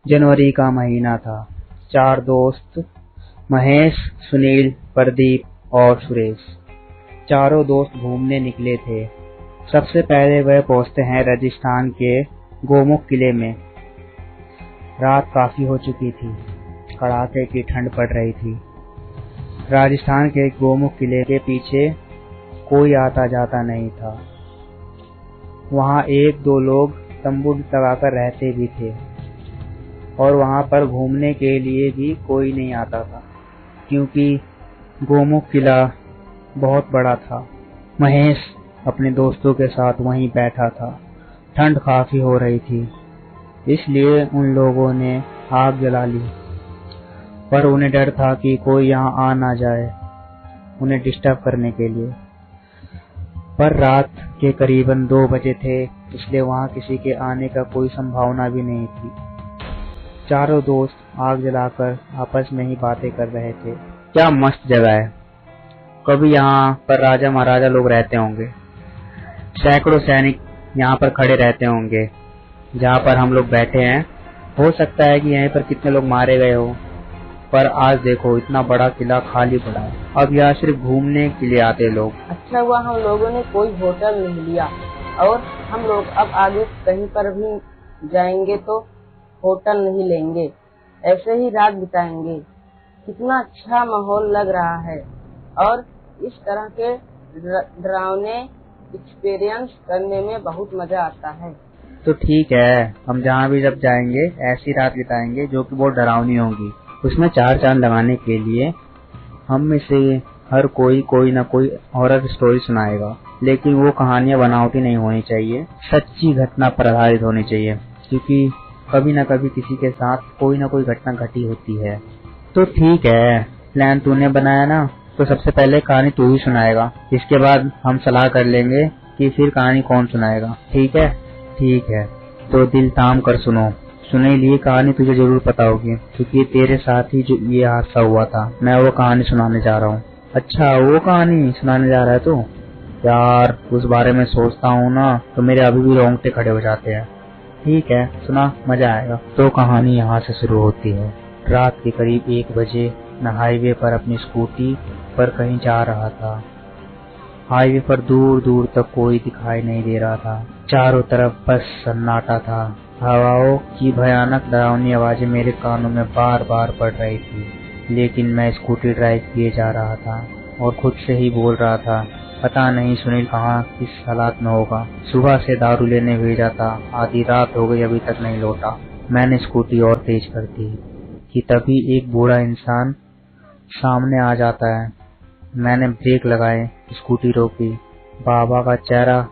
जनवरी का महीना था। 4 दोस्त महेश, सुनील, प्रदीप और सुरेश चारों दोस्त घूमने निकले थे। सबसे पहले वह पहुंचते हैं राजस्थान के गोमुख किले में। रात काफी हो चुकी थी, कड़ाके की ठंड पड़ रही थी। राजस्थान के गोमुख किले के पीछे कोई आता जाता नहीं था। वहां 1-2 लोग तंबू लगाकर रहते भी थे और वहां पर घूमने के लिए भी कोई नहीं आता था, क्योंकि गोमुख किला बहुत बड़ा था। महेश अपने दोस्तों के साथ वहीं बैठा था। ठंड काफी हो रही थी, इसलिए उन लोगों ने आग जला ली, पर उन्हें डर था कि कोई यहाँ आ ना जाए उन्हें डिस्टर्ब करने के लिए। पर रात के करीबन 2 बजे थे, इसलिए वहां किसी के आने का कोई संभावना भी नहीं थी। चारों दोस्त आग जलाकर आपस में ही बातें कर रहे थे। क्या मस्त जगह है, कभी यहाँ पर राजा महाराजा लोग रहते होंगे। सैकड़ों सैनिक यहाँ पर खड़े रहते होंगे जहाँ पर हम लोग बैठे हैं। हो सकता है कि यहीं पर कितने लोग मारे गए हो, पर आज देखो इतना बड़ा किला खाली पड़ा है। अब यहाँ सिर्फ घूमने के लिए आते लोग। अच्छा हुआ हम लोगों ने कोई होटल नहीं लिया, और हम लोग अब आगे कहीं पर भी जाएंगे तो होटल नहीं लेंगे, ऐसे ही रात बिताएंगे। कितना अच्छा माहौल लग रहा है और इस तरह के डरावने एक्सपीरियंस करने में बहुत मजा आता है। तो ठीक है, हम जहाँ भी जब जाएंगे ऐसी रात बिताएंगे जो कि बहुत डरावनी होगी। उसमें 4 चांद लगाने के लिए हम में से हर कोई ना कोई हॉरर स्टोरी सुनाएगा, लेकिन वो कहानियां बनावटी नहीं होनी चाहिए, सच्ची घटना पर आधारित होनी चाहिए, क्योंकि कभी ना कभी किसी के साथ कोई ना कोई घटना घटी होती है। तो ठीक है, प्लान तूने बनाया ना, तो सबसे पहले कहानी तू ही सुनाएगा। इसके बाद हम सलाह कर लेंगे कि फिर कहानी कौन सुनाएगा। ठीक है? ठीक है, तो दिल थाम कर सुनो। सुनील, ये कहानी तुझे जरूर पता होगी, क्योंकि तेरे साथ ही जो ये हादसा हुआ था, मैं वो कहानी सुनाने जा रहा हूँ। अच्छा, वो कहानी सुनाने जा रहा है तू? यार, उस बारे में सोचता हूँ ना तो मेरे अभी भी रोंगटे खड़े हो जाते हैं। ठीक है, सुना, मजा आएगा। तो कहानी यहाँ से शुरू होती है। रात के करीब 1 बजे मैं हाईवे पर अपनी स्कूटी पर कहीं जा रहा था। हाईवे पर दूर दूर तक कोई दिखाई नहीं दे रहा था। चारों तरफ बस सन्नाटा था। हवाओं की भयानक डरावनी आवाजें मेरे कानों में बार बार पड़ रही थी, लेकिन मैं स्कूटी ड्राइव किए जा रहा था और खुद से ही बोल रहा था, पता नहीं सुनील कहाँ किस हालात में होगा। सुबह से दारू लेने भेजा था, आधी रात हो गई, अभी तक नहीं लौटा। मैंने स्कूटी और तेज कर दी कि तभी एक बूढ़ा इंसान सामने आ जाता है। मैंने ब्रेक लगाए, स्कूटी रोकी। बाबा का चेहरा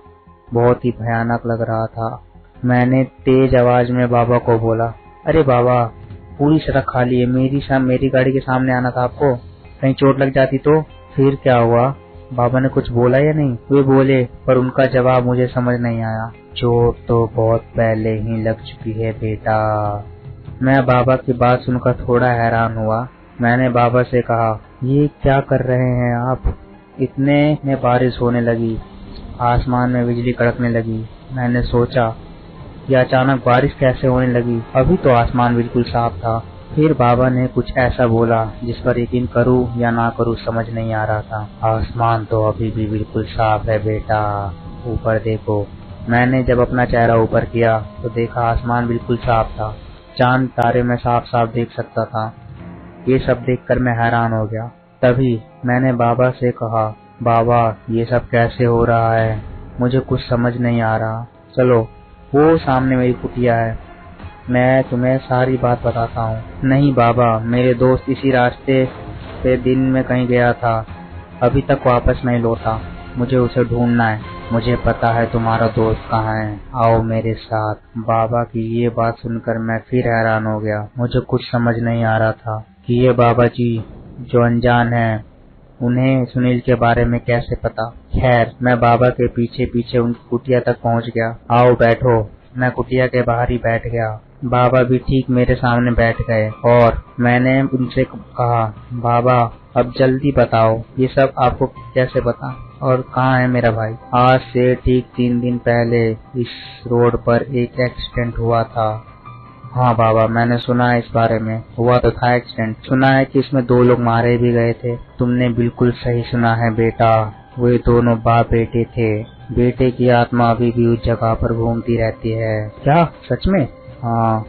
बहुत ही भयानक लग रहा था। मैंने तेज आवाज में बाबा को बोला, अरे बाबा, पूरी सड़क खाली है, मेरी गाड़ी के सामने आना था आपको, कहीं चोट लग जाती तो? फिर क्या हुआ? बाबा ने कुछ बोला या नहीं? वे बोले, पर उनका जवाब मुझे समझ नहीं आया। चोट तो बहुत पहले ही लग चुकी है बेटा। मैं बाबा की बात सुनकर थोड़ा हैरान हुआ। मैंने बाबा से कहा, ये क्या कर रहे हैं आप? इतने में बारिश होने लगी, आसमान में बिजली कड़कने लगी। मैंने सोचा कि अचानक बारिश कैसे होने लगी, अभी तो आसमान बिल्कुल साफ था। फिर बाबा ने कुछ ऐसा बोला जिस पर यकीन करूं या ना करूं समझ नहीं आ रहा था। आसमान तो अभी भी बिल्कुल साफ है बेटा, ऊपर देखो। मैंने जब अपना चेहरा ऊपर किया तो देखा आसमान बिल्कुल साफ था, चांद तारे मैं साफ साफ देख सकता था। ये सब देखकर मैं हैरान हो गया। तभी मैंने बाबा से कहा, बाबा ये सब कैसे हो रहा है, मुझे कुछ समझ नहीं आ रहा। चलो, वो सामने मेरी कुटिया है, मैं तुम्हें सारी बात बताता हूँ। नहीं बाबा, मेरे दोस्त इसी रास्ते से दिन में कहीं गया था, अभी तक वापस नहीं लौटा, मुझे उसे ढूंढना है। मुझे पता है तुम्हारा दोस्त कहाँ है, आओ मेरे साथ। बाबा की ये बात सुनकर मैं फिर हैरान हो गया। मुझे कुछ समझ नहीं आ रहा था कि ये बाबा जी जो अनजान है, उन्हें सुनील के बारे में कैसे पता। खैर, मैं बाबा के पीछे पीछे उनकी कुटिया तक पहुंच गया। आओ बैठो। मैं कुटिया के बाहर ही बैठ गया। बाबा भी ठीक मेरे सामने बैठ गए और मैंने उनसे कहा, बाबा अब जल्दी बताओ, ये सब आपको कैसे पता, और कहाँ है मेरा भाई? आज से ठीक 3 दिन पहले इस रोड पर एक एक्सीडेंट हुआ था। हाँ बाबा, मैंने सुना है इस बारे में। हुआ तो था एक्सीडेंट। सुना है कि इसमें 2 लोग मारे भी गए थे। तुमने बिल्कुल सही सुना है बेटा, वे दोनों बाप बेटे थे। बेटे की आत्मा अभी भी उस जगह पर घूमती रहती है। क्या सच में? हाँ,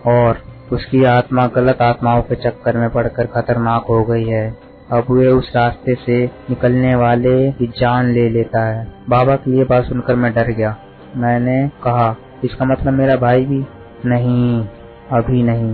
और उसकी आत्मा गलत आत्माओं के चक्कर में पड़कर खतरनाक हो गई है। अब वे उस रास्ते से निकलने वाले की जान ले लेता है। बाबा की ये बात सुनकर मैं डर गया। मैंने कहा, इसका मतलब मेरा भाई भी? नहीं, अभी नहीं।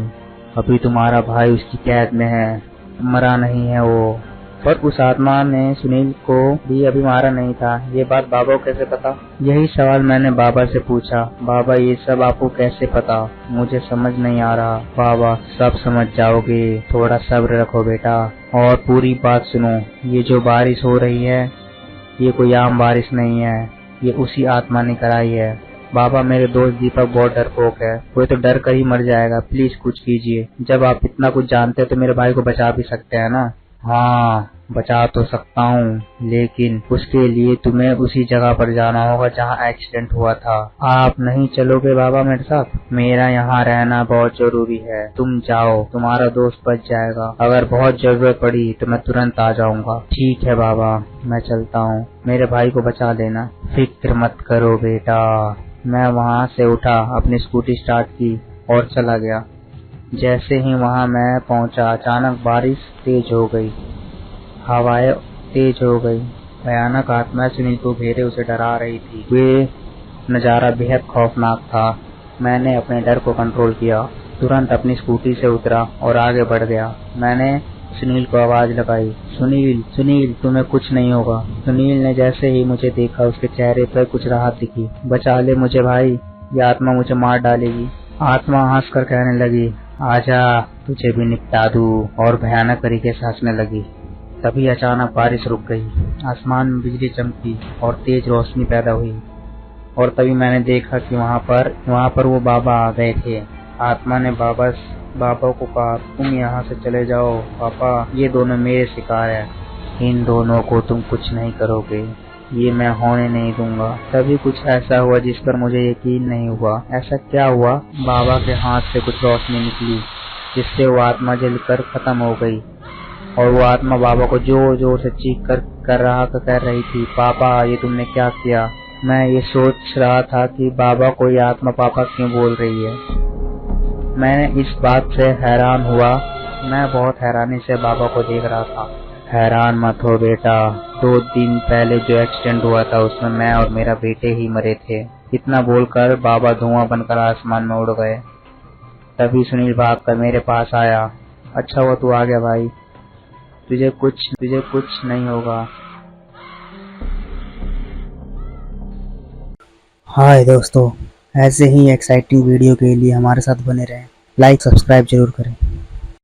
अभी तुम्हारा भाई उसकी कैद में है, मरा नहीं है वो। पर उस आत्मा ने सुनील को भी अभी मारा नहीं था। ये बात बाबा को कैसे पता? यही सवाल मैंने बाबा से पूछा। बाबा, ये सब आपको कैसे पता? मुझे समझ नहीं आ रहा। बाबा, सब समझ जाओगे, थोड़ा सब्र रखो बेटा। और पूरी बात सुनो। ये जो बारिश हो रही है, ये कोई आम बारिश नहीं है, ये उसी आत्मा ने कराई है। बाबा, मेरे दोस्त दीपक बहुत डरपोक है, वो तो डर कर ही मर जाएगा। प्लीज कुछ कीजिए। जब आप इतना कुछ जानते हैं तो मेरे भाई को बचा भी सकते हैं ना? हाँ, बचा तो सकता हूँ, लेकिन उसके लिए तुम्हें उसी जगह पर जाना होगा जहाँ एक्सीडेंट हुआ था। आप नहीं चलोगे बाबा मेरे साथ? मेरा यहाँ रहना बहुत जरूरी है। तुम जाओ, तुम्हारा दोस्त बच जाएगा। अगर बहुत जरूरत पड़ी तो मैं तुरंत आ जाऊंगा। ठीक है बाबा, मैं चलता हूँ। मेरे भाई को बचा लेना। फिक्र मत करो बेटा। मैं वहाँ से उठा, अपनी स्कूटी स्टार्ट की और चला गया। जैसे ही वहाँ मैं पहुँचा, अचानक बारिश तेज हो गई, हवाएं तेज हो गई। भयानक आत्मा सुनील को घेरे उसे डरा रही थी। वे नजारा बेहद खौफनाक था। मैंने अपने डर को कंट्रोल किया, तुरंत अपनी स्कूटी से उतरा और आगे बढ़ गया। मैंने सुनील को आवाज लगाई, सुनील, सुनील, तुम्हें कुछ नहीं होगा। सुनील ने जैसे ही मुझे देखा, उसके चेहरे पर कुछ राहत दिखी। बचा ले मुझे भाई, ये आत्मा मुझे मार डालेगी। आत्मा हंसकर कहने लगी, आजा, तुझे भी निपटा दूं, और भयानक तरीके से हंसने लगी। तभी अचानक बारिश रुक गई, आसमान में बिजली चमकी और तेज रोशनी पैदा हुई। और तभी मैंने देखा कि वहाँ पर वो बाबा आ गए थे। आत्मा ने बाबा को कहा, तुम यहाँ से चले जाओ पापा, ये दोनों मेरे शिकार है। इन दोनों को तुम कुछ नहीं करोगे, ये मैं होने नहीं दूंगा। तभी कुछ ऐसा हुआ जिस पर मुझे यकीन नहीं हुआ। ऐसा क्या हुआ? बाबा के हाथ से कुछ रोशनी निकली, जिससे वो आत्मा जलकर खत्म हो गई। और वो आत्मा बाबा को जोर जोर से चीख कर कह रही थी, पापा, ये तुमने क्या किया? मैं ये सोच रहा था कि बाबा को ये आत्मा पापा क्यों बोल रही है। मैंने इस बात से हैरान हुआ। मैं बहुत हैरानी से बाबा को देख रहा था। हैरान मत हो बेटा, 2 दिन पहले जो एक्सीडेंट हुआ था उसमें मैं और मेरा बेटे ही मरे थे। इतना बोलकर बाबा धुआं बनकर आसमान में उड़ गए। तभी सुनील भागकर मेरे पास आया। अच्छा हुआ तू आ गया भाई, तुझे कुछ नहीं होगा। हाय दोस्तों, ऐसे ही एक्साइटिंग वीडियो के लिए हमारे साथ बने रहें। लाइक सब्सक्राइब जरूर करें।